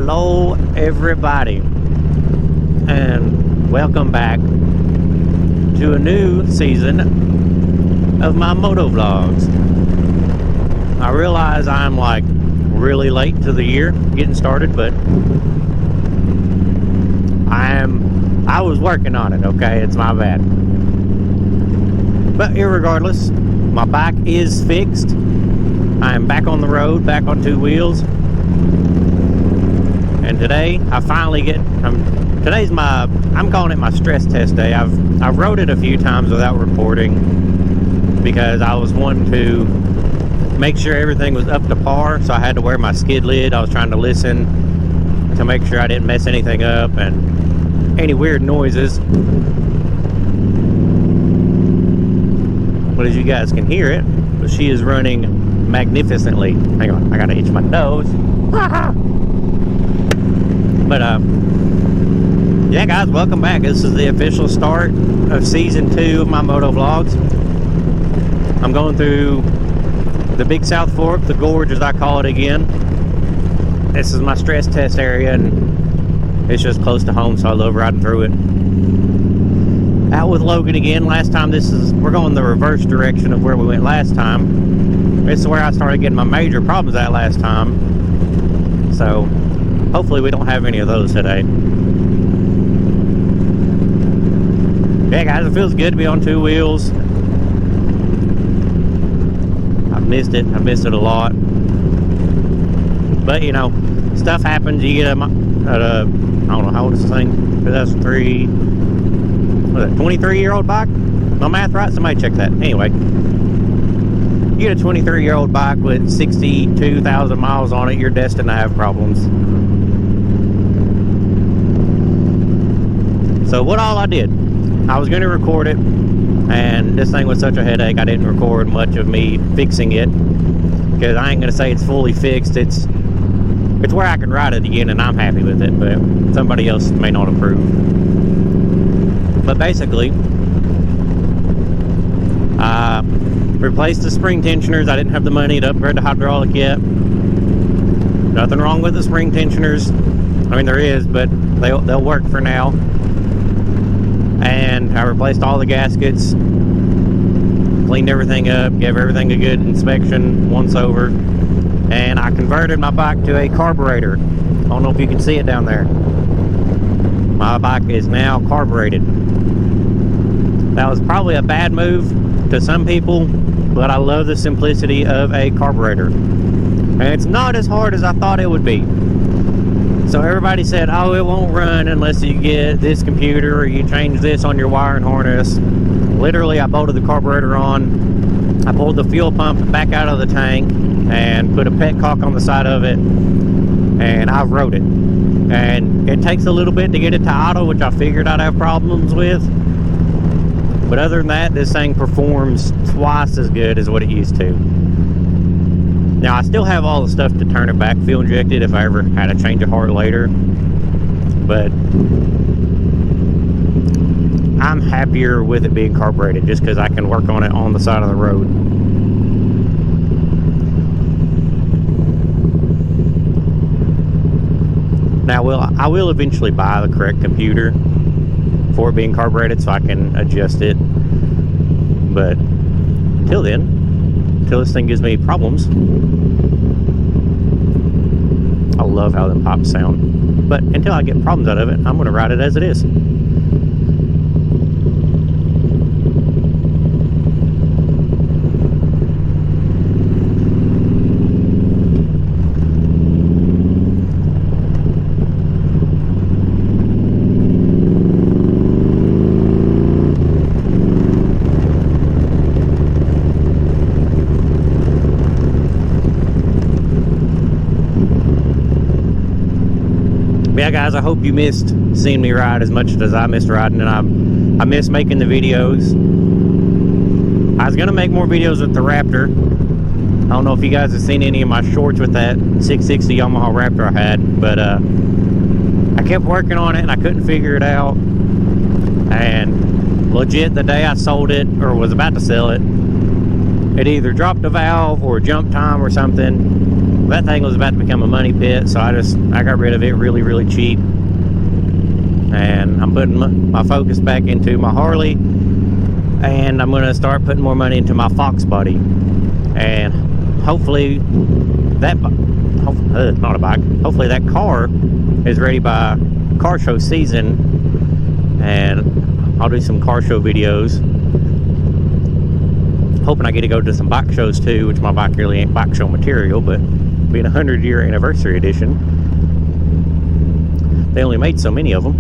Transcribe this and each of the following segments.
Hello everybody, and welcome back to a new season of my motovlogs. I realize I'm like really late to the year getting started, but I was working on it, okay? It's my bad. But irregardless, my bike is fixed. I am back on the road, back on two wheels. And today, I finally get, I'm calling it my stress test day. I've rode it a few times without recording because I was wanting to make sure everything was up to par, so I had to wear my skid lid. I was trying to listen to make sure I didn't mess anything up and any weird noises. But as you guys can hear it, she is running magnificently. Hang on, I gotta itch my nose. But yeah guys, welcome back. This is the official start of season 2 of my motovlogs. I'm going through the Big South Fork, the gorge as I call it again. This is my stress test area and it's just close to home, so I love riding through it. Out with Logan again. Last time, we're going the reverse direction of where we went last time. This is where I started getting my major problems at last time, so hopefully we don't have any of those today. Yeah guys, it feels good to be on two wheels. I missed it a lot, but you know, stuff happens. You get I don't know, how old is this thing? 2003, what is it, 23-year-old bike? My math right? Somebody check that. Anyway, you get a 23-year-old bike with 62,000 miles on it, you're destined to have problems. So what all I did, I was going to record it, and this thing was such a headache, I didn't record much of me fixing it, because I ain't going to say it's fully fixed. It's where I can ride it again, and I'm happy with it, but somebody else may not approve. But basically, I replaced the spring tensioners. I didn't have the money to upgrade the hydraulic yet. Nothing wrong with the spring tensioners. I mean, there is, but they'll work for now. And I replaced all the gaskets, cleaned everything up, gave everything a good inspection once over, and I converted my bike to a carburetor. I don't know if you can see it down there. My bike is now carbureted. That was probably a bad move to some people, but I love the simplicity of a carburetor. And it's not as hard as I thought it would be. So everybody said, oh, it won't run unless you get this computer or you change this on your wiring harness. Literally, I bolted the carburetor on, I pulled the fuel pump back out of the tank and put a petcock on the side of it, and I've rode it. And it takes a little bit to get it to auto, which I figured I'd have problems with. But other than that, this thing performs twice as good as what it used to. Now, I still have all the stuff to turn it back fuel injected if I ever had to change a heart later. But I'm happier with it being carbureted just because I can work on it on the side of the road. Now, I will eventually buy the correct computer for it being carbureted so I can adjust it. But until then, until this thing gives me problems, I love how them pops sound. But until I get problems out of it, I'm going to ride it as it is. Yeah guys, I hope you missed seeing me ride as much as I missed riding, and I miss making the videos. I was gonna make more videos with the Raptor. I don't know if you guys have seen any of my shorts with that 660 Yamaha Raptor I had, but I kept working on it and I couldn't figure it out. And legit, the day I sold it, or was about to sell it, it either dropped a valve or jump time or something, That thing was about to become a money pit, so I got rid of it really, really cheap. And I'm putting my focus back into my Harley, and I'm going to start putting more money into my Fox body. And hopefully that not a bike. Hopefully that car is ready by car show season, and I'll do some car show videos. Hoping I get to go to some bike shows too, which my bike really ain't bike show material, but being a 100-year anniversary edition, they only made so many of them.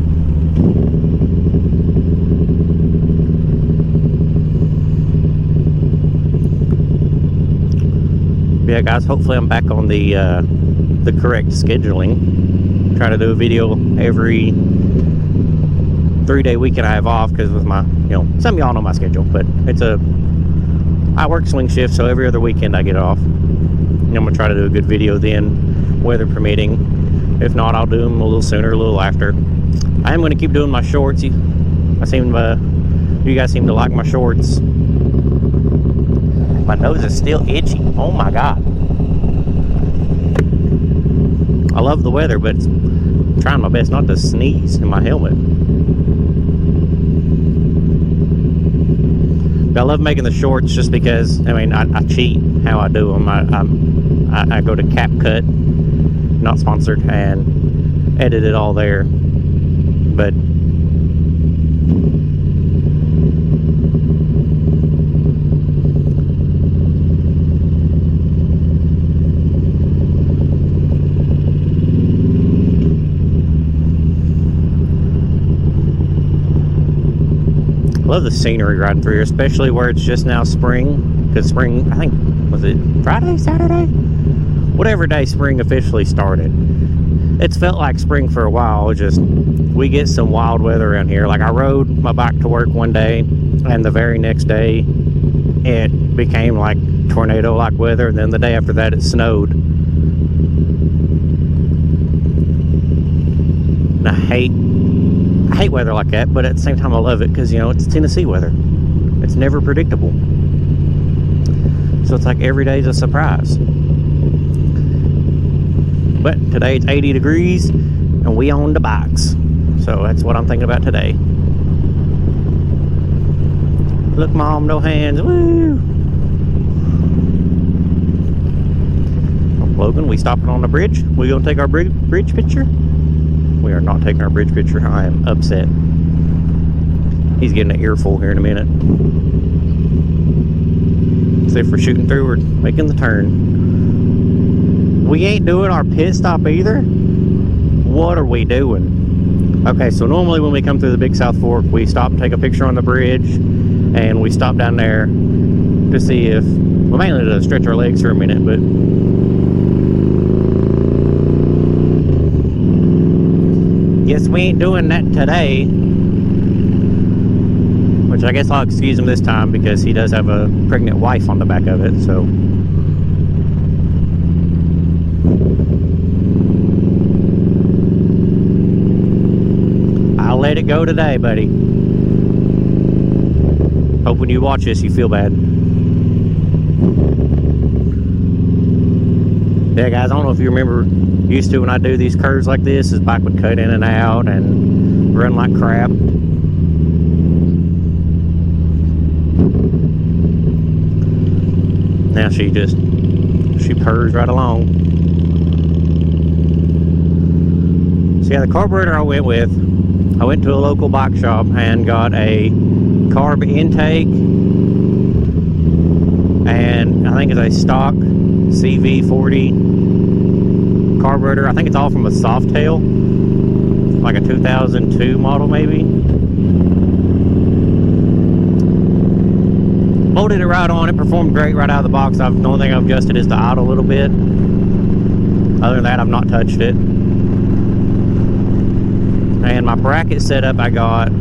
Yeah, guys, hopefully I'm back on the correct scheduling. Try to do a video every 3-day weekend I have off, because with my, some of y'all know my schedule, but I work swing shift, so every other weekend I get off. And I'm going to try to do a good video then, weather permitting. If not, I'll do them a little sooner, a little after. I am going to keep doing my shorts. You guys seem to like my shorts. My nose is still itchy. Oh my God. I love the weather, but I'm trying my best not to sneeze in my helmet. But I love making the shorts just because, I cheat how I do them. I go to CapCut, not sponsored, and edit it all there. But I love the scenery riding through here, especially where it's just now spring. Because spring, I think, was it Friday, Saturday? Whatever day spring officially started. It's felt like spring for a while. We get some wild weather around here. Like, I rode my bike to work one day, and the very next day it became like tornado-like weather, and then the day after that it snowed. And I hate weather like that, but at the same time I love it, because it's Tennessee weather. It's never predictable, so it's like every day is a surprise. But today it's 80 degrees and we on the bikes, so that's what I'm thinking about today. Look, Mom, no hands. Woo! Logan, we stopping on the bridge? We gonna take our bridge picture? We are not taking our bridge picture. I am upset. He's getting an earful here in a minute. See if we're shooting through or making the turn. We ain't doing our pit stop either. What are we doing? Okay, so normally when we come through the Big South Fork, we stop and take a picture on the bridge, and we stop down there to see if, well, mainly to stretch our legs for a minute, but yes, we ain't doing that today, which I guess I'll excuse him this time because he does have a pregnant wife on the back of it, so. I'll let it go today, buddy. Hope when you watch this you feel bad. Yeah, guys, I don't know if you remember, used to when I do these curves like this, his bike would cut in and out and run like crap. Now she purrs right along. So yeah, the carburetor I went with, I went to a local bike shop and got a carb intake, and I think it's a stock CV40 carburetor. I think it's all from a Softail, like a 2002 model maybe. Bolted it right on. It performed great right out of the box. The only thing I've adjusted is the idle a little bit. Other than that, I've not touched it. And my bracket setup I got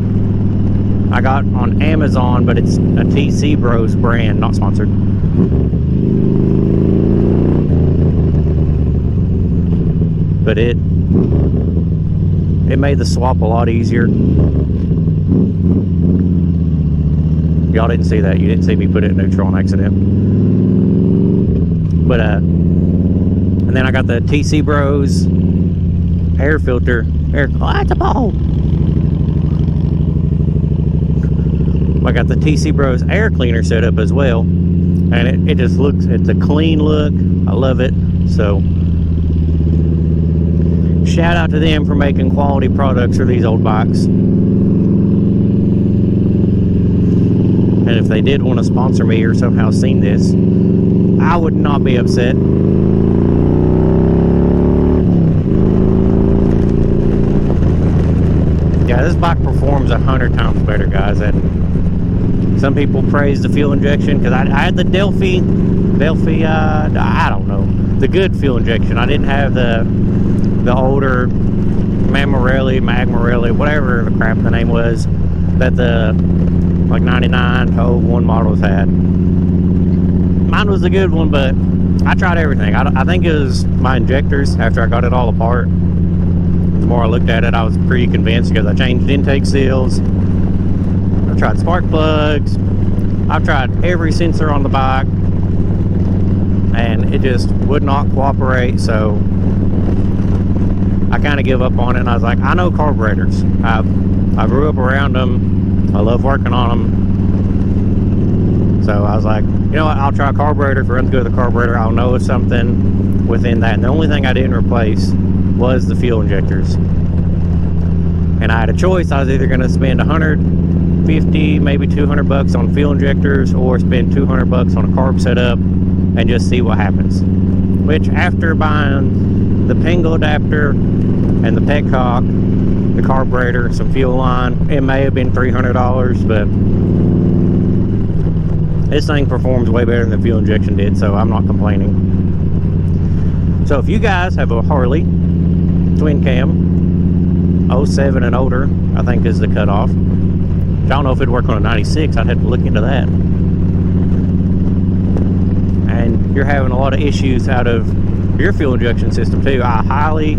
on Amazon, but it's a TC Bros brand, not sponsored. But it made the swap a lot easier. Y'all didn't see that. You didn't see me put it in neutral on accident. But and And then I got the TC Bros air filter. Oh, that's a ball. I got the TC Bros air cleaner set up as well. And it just looks, it's a clean look. I love it. So, shout out to them for making quality products for these old bikes. And if they did want to sponsor me or somehow seen this, I would not be upset. Yeah, this bike performs 100 times better, guys. And some people praise the fuel injection, because I had the Delphi, I don't know, the good fuel injection. I didn't have the older Magmarelli, whatever the crap the name was, that the like 99 to 01 models had. Mine was the good one, but I tried everything. I think it was my injectors after I got it all apart. The more I looked at it, I was pretty convinced, because I changed intake seals. I've tried spark plugs. I've tried every sensor on the bike, and it just would not cooperate. So I kind of give up on it, and I was like, I know carburetors. I grew up around them. I love working on them. So I was like, you know what, I'll try a carburetor. If it runs good with the carburetor, I'll know it's something within that. And the only thing I didn't replace was the fuel injectors. And I had a choice. I was either going to spend 150, maybe 200 bucks on fuel injectors, or spend 200 bucks on a carb setup and just see what happens. Which, after buying the Pingle adapter and the petcock, the carburetor, some fuel line, it may have been $300, but this thing performs way better than the fuel injection did, so I'm not complaining. So if you guys have a Harley twin cam 07 and older, I think is the cutoff. I don't know if it'd work on a 96. I'd have to look into that. And you're having a lot of issues out of your fuel injection system too, I highly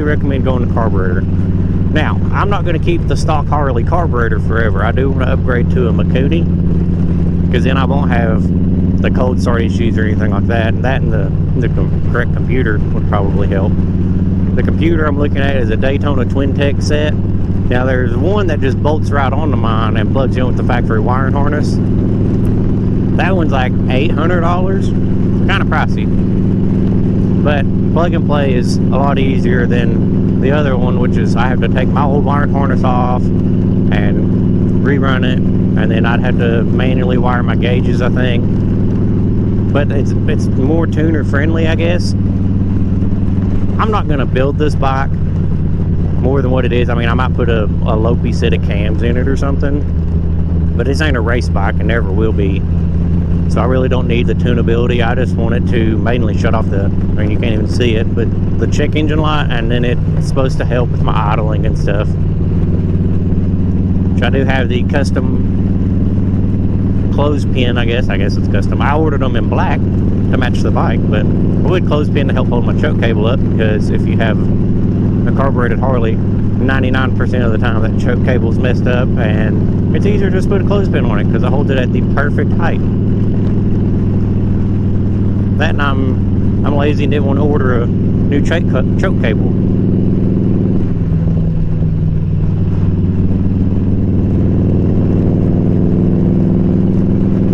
recommend going to carburetor. Now, I'm not going to keep the stock Harley carburetor forever. I do want to upgrade to a Makuni, because then I won't have the cold start issues or anything like that. And that and the correct computer would probably help. The computer I'm looking at is a Daytona Twin Tech set. Now, there's one that just bolts right onto mine and plugs in with the factory wiring harness. That one's like $800, kind of pricey. But plug and play is a lot easier than the other one, which is I have to take my old wiring harness off and rerun it, and then I'd have to manually wire my gauges, I think. But it's more tuner friendly, I guess. I'm not going to build this bike more than what it is. I mean, I might put a Lopi set of cams in it or something, but this ain't a race bike and never will be. So I really don't need the tunability. I just want it to mainly shut off I mean, you can't even see it, but the check engine light, and then it's supposed to help with my idling and stuff. Which I do have the custom clothespin, I guess it's custom. I ordered them in black to match the bike, but a wood clothespin to help hold my choke cable up, because if you have a carbureted Harley, 99% of the time that choke cable's messed up, and it's easier to just put a clothespin on it because it holds it at the perfect height. That, and I'm lazy and didn't want to order a new choke cable.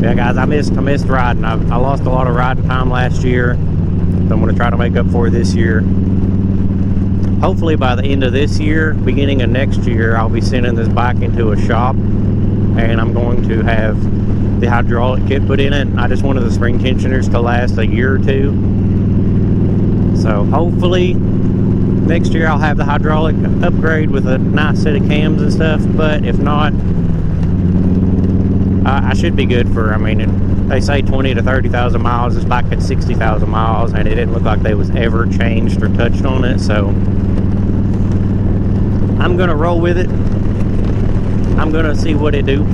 Yeah, guys, I missed riding. I lost a lot of riding time last year, so I'm going to try to make up for it this year. Hopefully by the end of this year, beginning of next year, I'll be sending this bike into a shop, and I'm going to have the hydraulic kit put in it. I just wanted the spring tensioners to last a year or two. So hopefully next year I'll have the hydraulic upgrade with a nice set of cams and stuff, but if not, I should be good for, I mean, they say 20 to 30,000 miles. This bike had 60,000 miles, and it didn't look like they was ever changed or touched on it, so I'm going to roll with it. I'm going to see what it do.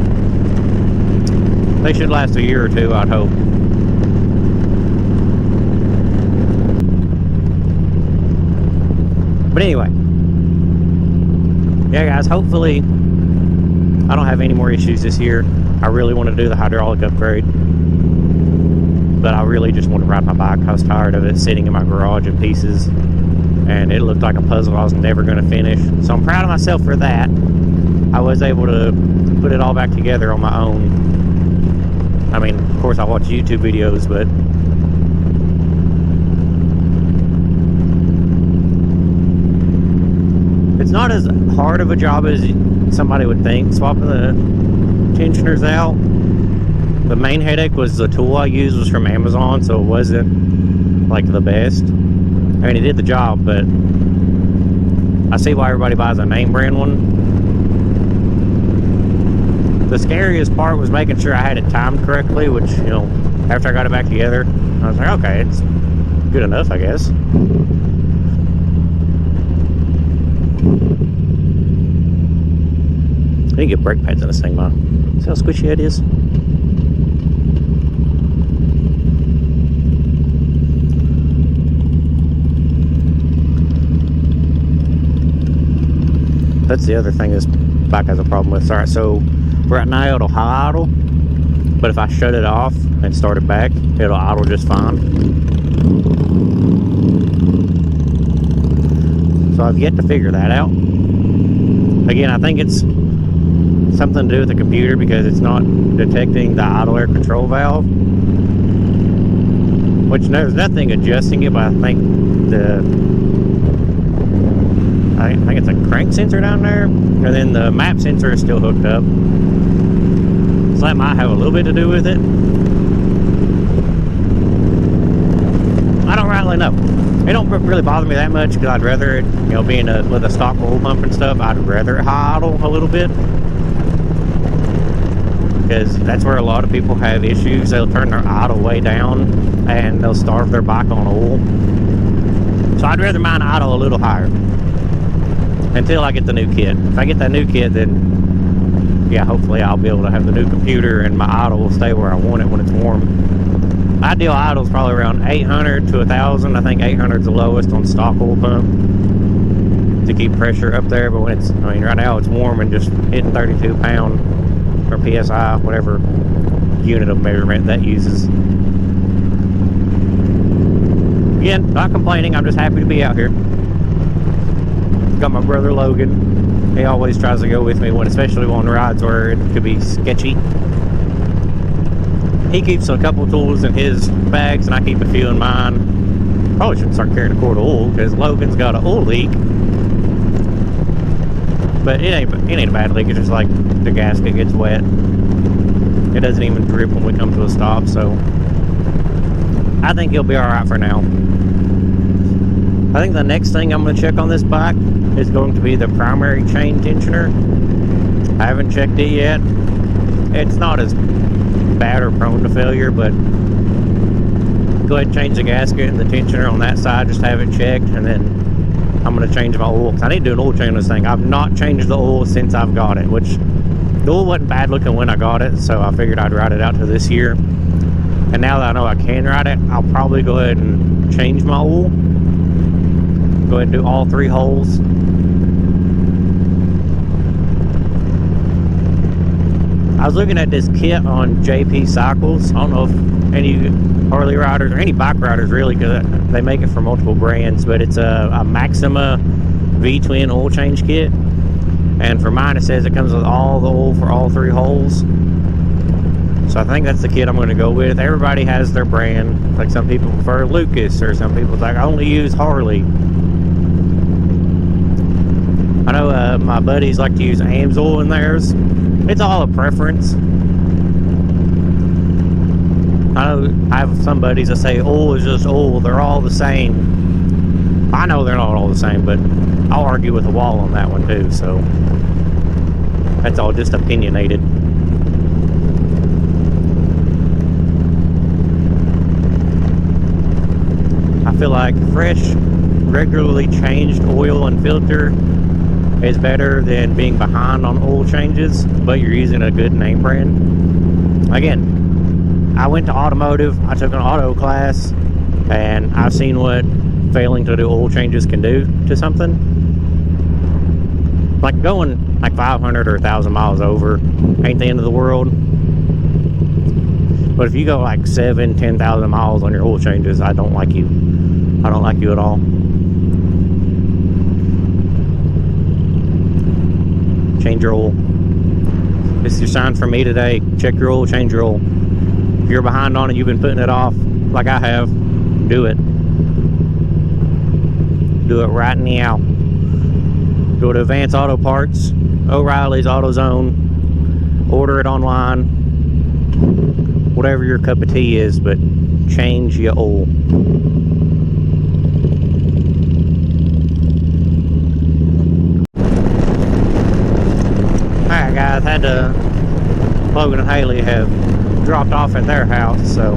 They should last a year or two, I'd hope. But anyway, yeah, guys, hopefully I don't have any more issues this year. I really want to do the hydraulic upgrade. but I really just wanted to ride my bike. I was tired of it sitting in my garage in pieces, and it looked like a puzzle I was never going to finish. So I'm proud of myself for that. I was able to put it all back together on my own. I mean, of course I watch YouTube videos, but it's not as hard of a job as somebody would think, swapping the tensioners out. The main headache was the tool I used was from Amazon, so it wasn't like the best. I mean, it did the job, but I see why everybody buys a name brand one. The scariest part was making sure I had it timed correctly, which, you know, after I got it back together, I was like, okay, it's good enough, I guess. I need to get brake pads in this thing, man. See how squishy it is? That's the other thing this bike has a problem with. Alright, so right now it'll high idle, but if I shut it off and start it back, it'll idle just fine. So I've yet to figure that out. Again, I think it's something to do with the computer because it's not detecting the idle air control valve, which there's nothing adjusting it, but I think it's a crank sensor down there, and then the map sensor is still hooked up, so that might have a little bit to do with it. I don't really know. It don't really bother me that much because I'd rather it, you know, being with a stock oil pump and stuff, I'd rather it high idle a little bit, because that's where a lot of people have issues. They'll turn their idle way down and they'll starve their bike on oil. So I'd rather mine idle a little higher until I get the new kit. If I get that new kit, then yeah, hopefully I'll be able to have the new computer and my idle will stay where I want it when it's warm. Ideal idle is probably around 800 to 1,000. I think 800 is the lowest on stock oil pump to keep pressure up there. But when it's, I mean, right now it's warm and just hitting 32 pound or PSI, whatever unit of measurement that uses. Again, not complaining. I'm just happy to be out here. Got my brother Logan. He always tries to go with me, when, especially on rides where it could be sketchy. He keeps a couple tools in his bags, and I keep a few in mine. Probably should start carrying a quart of oil because Logan's got an oil leak. But it ain't a bad leak. It's just like the gasket gets wet. It doesn't even drip when we come to a stop, so I think he'll be all right for now. I think the next thing I'm going to check on this bike is going to be the primary chain tensioner. I haven't checked it yet. It's not as bad or prone to failure, but go ahead and change the gasket and the tensioner on that side, just have it checked, and then I'm going to change my oil, because I need to do an oil change on this thing. I've not changed the oil since I've got it, which the oil wasn't bad looking when I got it, so I figured I'd ride it out to this year. And now that I know I can ride it, I'll probably go ahead and change my oil. Go ahead and do all 3 holes. I was looking at this kit on JP Cycles. I don't know if any Harley riders or any bike riders really, because they make it for multiple brands, but it's a Maxima V-twin oil change kit. And for mine, it says it comes with all the oil for all 3 holes. So I think that's the kit I'm going to go with. Everybody has their brand. Like some people prefer Lucas, or some people like, I only use Harley. I know my buddies like to use Amsoil in theirs. It's all a preference. I have some buddies that say oil is just oil. They're all the same. I know they're not all the same, but I'll argue with the wall on that one too. So that's all just opinionated. I feel like fresh, regularly changed oil and filter is better than being behind on oil changes, but you're using a good name brand. Again, I went to automotive, I took an auto class, and I've seen what failing to do oil changes can do to something. Like going like 500 or 1,000 miles over ain't the end of the world. But if you go like 10,000 miles on your oil changes, I don't like you. I don't like you at all. Change your oil. This is your sign from me today. Check your oil, change your oil. If you're behind on it, you've been putting it off like I have, do it. Do it right now. Go to Advanced Auto Parts, O'Reilly's, AutoZone, order it online, whatever your cup of tea is, but change your oil. Alright guys, Logan and Haley have dropped off at their house, so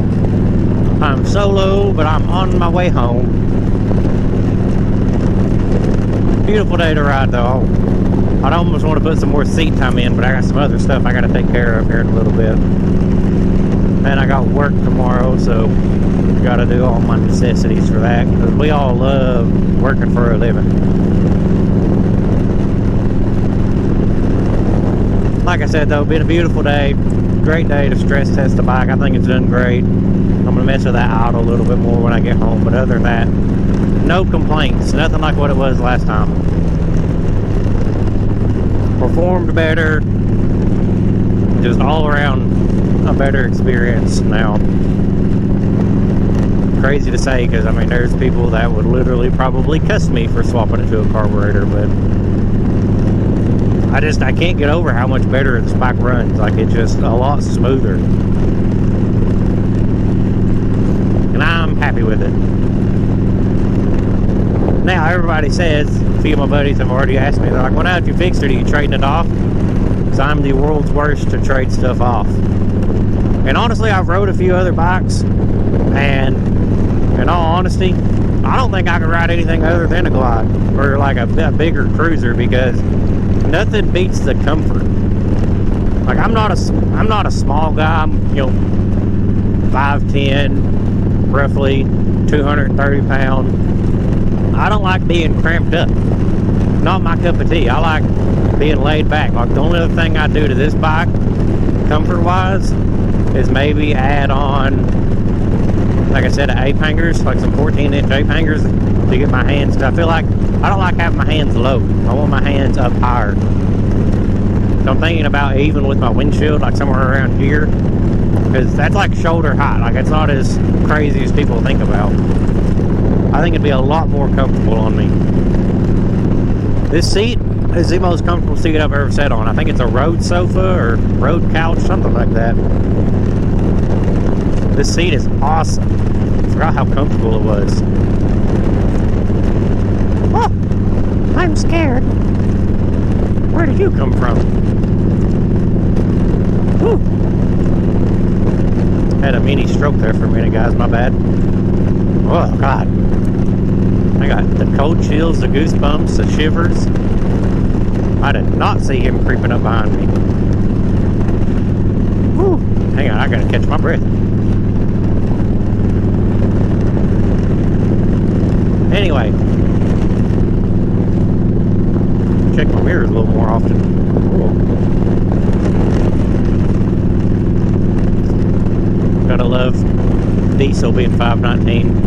I'm solo, but I'm on my way home. Beautiful day to ride though. I'd almost want to put some more seat time in, but I got some other stuff I got to take care of here in a little bit. And I got work tomorrow, so got to do all my necessities for that, because we all love working for a living. Like I said though, been a beautiful day. Great day to stress test the bike. I think it's done great. I'm going to mess with that out a little bit more when I get home, but other than that, no complaints. Nothing like what it was last time. Performed better. Just all around a better experience now. Crazy to say, because I mean there's people that would literally probably cuss me for swapping it to a carburetor, but I can't get over how much better this bike runs. Like, it's just a lot smoother. And I'm happy with it. Now, everybody says, a few of my buddies have already asked me, they're like, well, now if you fixed it, are you trading it off? Because I'm the world's worst to trade stuff off. And honestly, I've rode a few other bikes, and in all honesty, I don't think I could ride anything other than a Glide, or like a bigger cruiser, because nothing beats the comfort. Like, I'm not a small guy. I'm, 5'10", roughly 230 pounds. I don't like being cramped up. Not my cup of tea. I like being laid back. Like, the only other thing I do to this bike, comfort-wise, is maybe add on, like I said, ape hangers, like some 14-inch ape hangers to get my hands. I feel like I don't like having my hands low. I want my hands up higher. So I'm thinking about even with my windshield, like somewhere around here, because that's like shoulder height. Like, it's not as crazy as people think about. I think it'd be a lot more comfortable on me. This seat is the most comfortable seat I've ever sat on. I think it's a road sofa or road couch, something like that. This seat is awesome. I forgot how comfortable it was. Oh, I'm scared. Where did you come from? Whew. Had a mini stroke there for a minute, guys. My bad. Oh, God. I got the cold chills, the goosebumps, the shivers. I did not see him creeping up behind me. Whew. Hang on, I gotta catch my breath. Anyway. Check my mirrors a little more often. Whoa. Gotta love diesel being 519.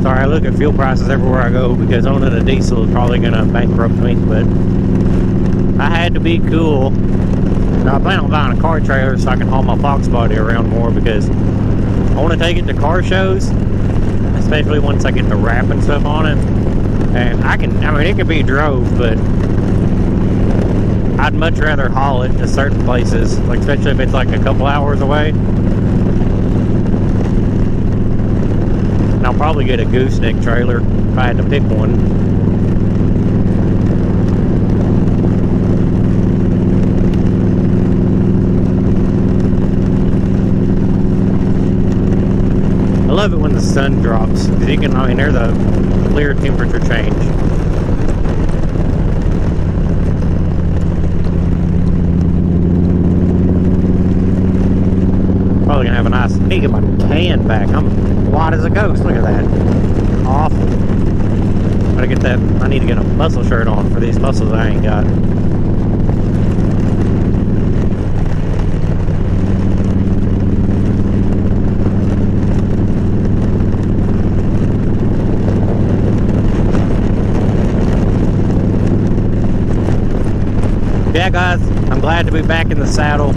Sorry, I look at fuel prices everywhere I go, because owning a diesel is probably gonna bankrupt me, but I had to be cool. Now, I plan on buying a car trailer so I can haul my Fox body around more, because I want to take it to car shows, especially once I get to wrapping stuff on it. And I mean, it can be drove, but I'd much rather haul it to certain places, like especially if it's like a couple hours away. And I'll probably get a gooseneck trailer if I had to pick one. I love it when the sun drops, because you can, I mean, there's a clear temperature change. Probably gonna have a nice, I need to get my tan back. I'm white as a ghost, look at that. Awful. Gotta get I need to get a muscle shirt on for these muscles I ain't got. Yeah, guys, I'm glad to be back in the saddle,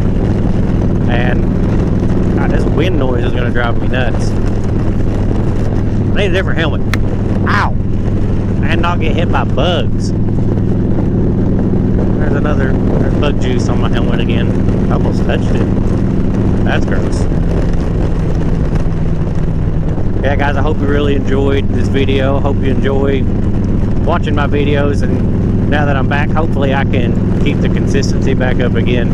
and God, this wind noise is going to drive me nuts. I need a different helmet. Ow! And not get hit by bugs. There's bug juice on my helmet again. I almost touched it. That's gross. Yeah, guys, I hope you really enjoyed this video. Hope you enjoy watching my videos, and now that I'm back, hopefully I can keep the consistency back up again.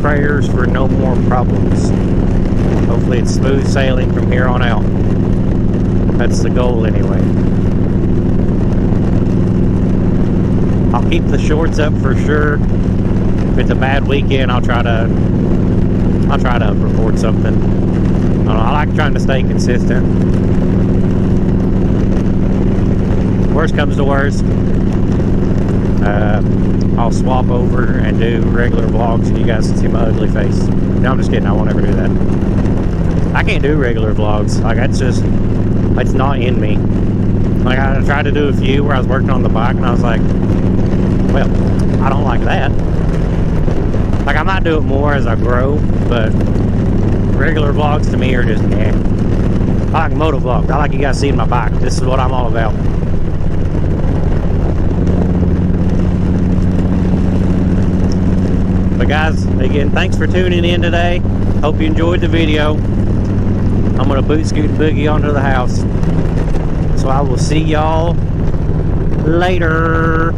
Prayers for no more problems. Hopefully it's smooth sailing from here on out. That's the goal anyway. I'll keep the shorts up for sure. If it's a bad weekend, I'll try to record something. I don't know, I like trying to stay consistent. Worst comes to worst, I'll swap over and do regular vlogs and you guys can see my ugly face. No, I'm just kidding, I won't ever do that. I can't do regular vlogs. Like, it's not in me. Like, I tried to do a few where I was working on the bike and I was like, well, I don't like that. Like, I might do it more as I grow, but regular vlogs to me are just, I like motovlogs. I like you guys seeing my bike. This is what I'm all about. But guys, again, thanks for tuning in today. Hope you enjoyed the video. I'm going to boot scoot and boogie onto the house. So I will see y'all later.